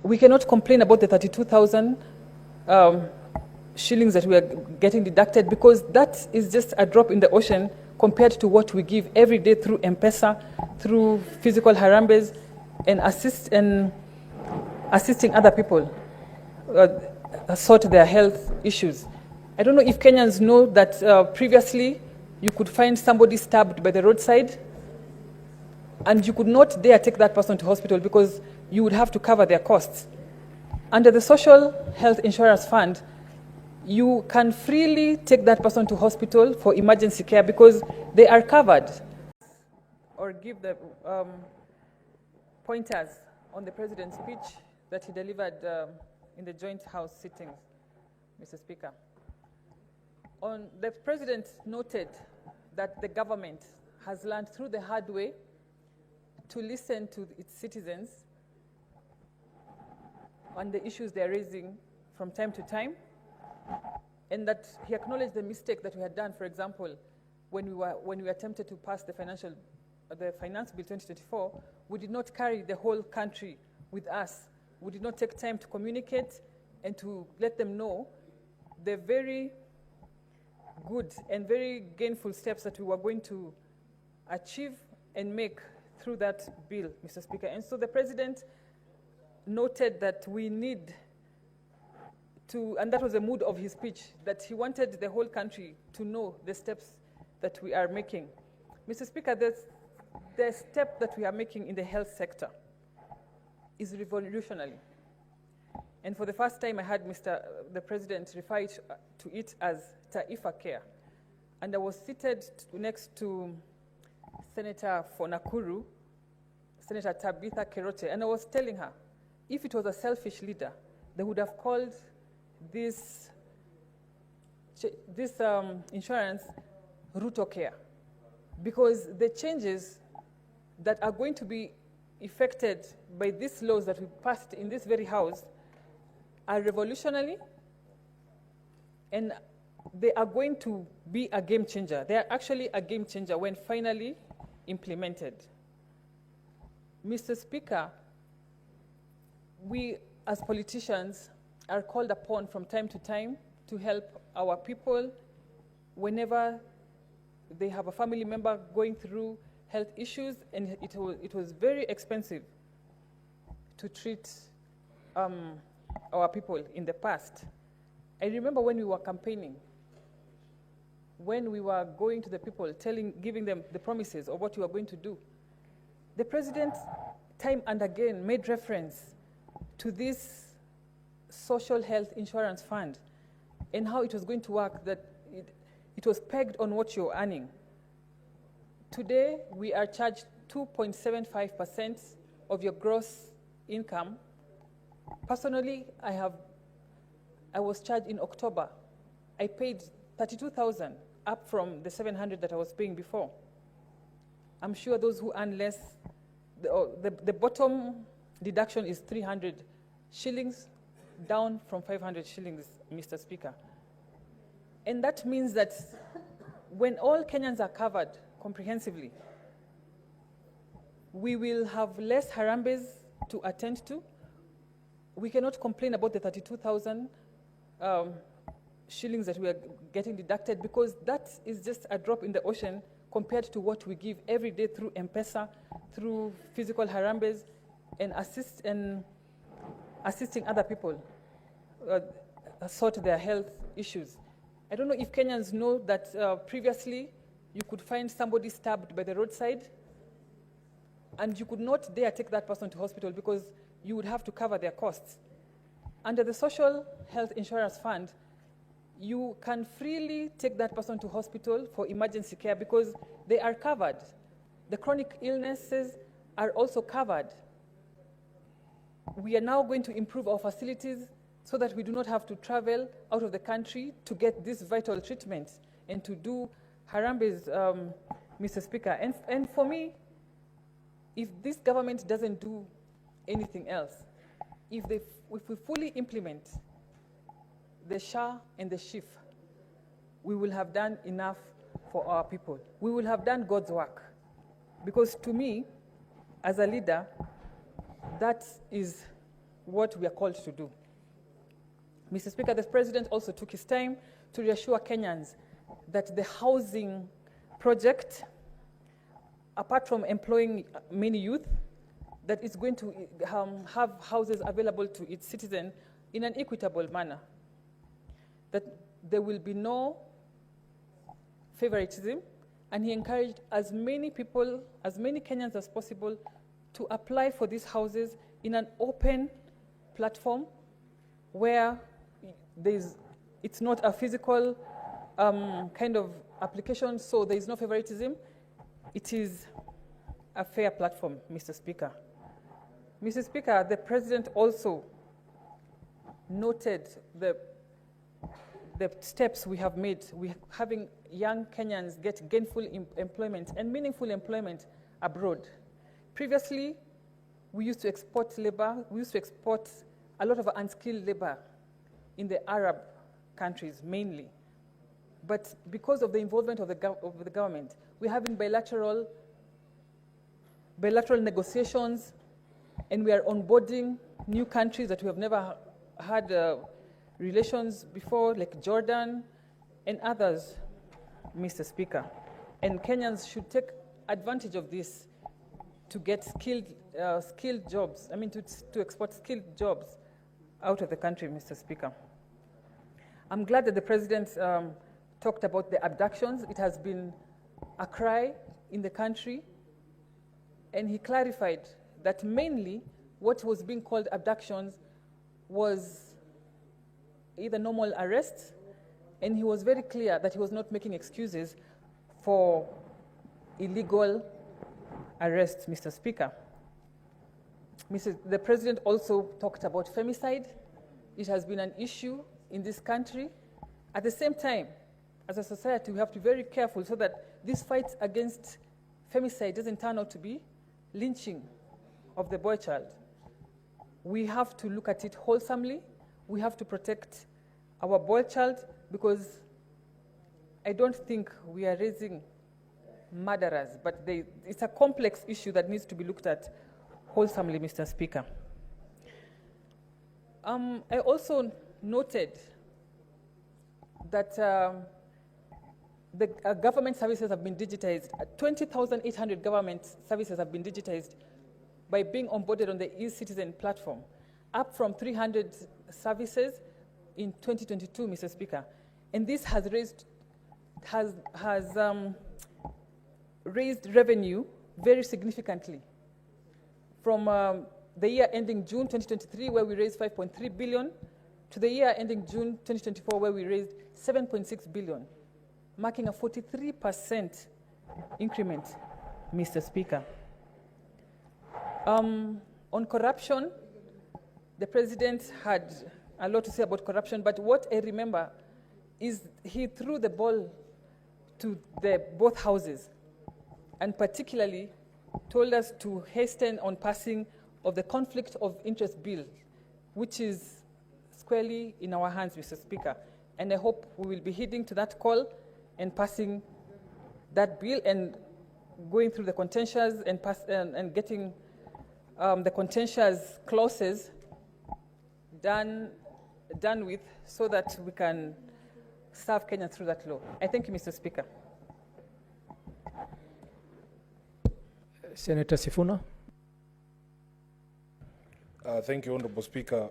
we cannot complain about the 32,000 shillings that we are getting deducted, because that is just a drop in the ocean compared to what we give every day through Mpesa, through physical harambes, and assisting other people sort their health issues. I don't know if Kenyans know that previously you could find somebody stabbed by the roadside and you could not dare take that person to hospital because you would have to cover their costs. Under the Social Health Insurance Fund, you can freely take that person to hospital for emergency care because they are covered. Or give the pointers on the president's speech that he delivered in the joint house sittings, Mr. Speaker. The president noted that the government has learned through the hard way to listen to its citizens on the issues they're raising from time to time, and that he acknowledged the mistake that we had done, for example, when we attempted to pass the Finance Bill 2024, we did not carry the whole country with us. We did not take time to communicate and to let them know the very good and very gainful steps that we were going to achieve and make through that bill, Mr. Speaker. And so the president noted that we need to, and that was the mood of his speech, that he wanted the whole country to know the steps that we are making. Mr. Speaker, the step that we are making in the health sector is revolutionary. And for the first time, I heard the president refer to it as Taifa Care. And I was seated next to Senator for Nakuru, Senator Tabitha Keroche, and I was telling her, if it was a selfish leader, they would have called this insurance Ruto Care, because the changes that are going to be effected by these laws that we passed in this very house are revolutionary, and they are going to be a game changer. They are actually a game changer when finally implemented. Mr. Speaker, we as politicians are called upon from time to time to help our people whenever they have a family member going through health issues, and it was very expensive to treat our people in the past. I remember when we were campaigning, when we were going to the people, giving them the promises of what we were going to do. The president, time and again, made reference to this social health insurance fund and how it was going to work, that it was pegged on what you're earning. Today, we are charged 2.75% of your gross income. Personally, I was charged in October. I paid 32,000, up from the 700 that I was paying before. I'm sure those who earn less, the bottom deduction is 300 shillings, down from 500 shillings, Mr. Speaker. And that means that when all Kenyans are covered comprehensively, we will have less harambes to attend to. We cannot complain about the 32,000 shillings that we are getting deducted, because that is just a drop in the ocean compared to what we give every day through Mpesa, through physical harambes, and assisting other people sort their health issues. I don't know if Kenyans know that previously you could find somebody stabbed by the roadside and you could not dare take that person to hospital because you would have to cover their costs. Under the Social Health Insurance Fund, you can freely take that person to hospital for emergency care because they are covered. The chronic illnesses are also covered. We are now going to improve our facilities so that we do not have to travel out of the country to get these vital treatments and to do harambes, Mr. Speaker. And for me, if this government doesn't do anything else, if we fully implement the SHA and the SHIF, we will have done enough for our people. We will have done God's work. Because to me, as a leader, that is what we are called to do. Mr. Speaker, the President also took his time to reassure Kenyans that the housing project, apart from employing many youth, that it's going to have houses available to its citizens in an equitable manner, that there will be no favoritism, and he encouraged as many people, as many Kenyans as possible to apply for these houses in an open platform where it's not a physical kind of application, so there is no favoritism. It is a fair platform, Mr. Speaker. Mr. Speaker, the President also noted the steps we have made. We're having young Kenyans get gainful employment and meaningful employment abroad. Previously, we used to export labor. We used to export a lot of unskilled labor in the Arab countries mainly. But because of the involvement of the government, we're having bilateral negotiations, and we are onboarding new countries that we have never had relations before, like Jordan and others, Mr. Speaker. And Kenyans should take advantage of this to get skilled jobs, to export skilled jobs out of the country, Mr. Speaker. I'm glad that the President talked about the abductions. It has been a cry in the country, and he clarified that mainly what was being called abductions was either normal arrests, and he was very clear that he was not making excuses for illegal arrests, Mr. Speaker. The President also talked about femicide. It has been an issue in this country. At the same time, as a society, we have to be very careful so that this fight against femicide doesn't turn out to be lynching of the boy child. We have to look at it wholesomely. We have to protect our boy child, because I don't think we are raising murderers, but it's a complex issue that needs to be looked at wholesomely, Mr. Speaker. I also noted that the government services have been digitized. 20,800 government services have been digitized by being onboarded on the e-Citizen platform, up from 300 services in 2022, Mr. Speaker. And this has raised revenue very significantly. From the year ending June 2023, where we raised 5.3 billion, to the year ending June 2024, where we raised 7.6 billion, marking a 43% increment, Mr. Speaker. On corruption, the President had a lot to say about corruption, but what I remember is he threw the ball to both houses, and particularly told us to hasten on passing of the conflict of interest bill, which is squarely in our hands, Mr. Speaker. And I hope we will be heeding to that call and passing that bill and going through the contentious and getting the contentious clauses done with, so that we can serve Kenya through that law. I thank you, Mr. Speaker. Senator Sifuna. Thank you, Honorable Speaker.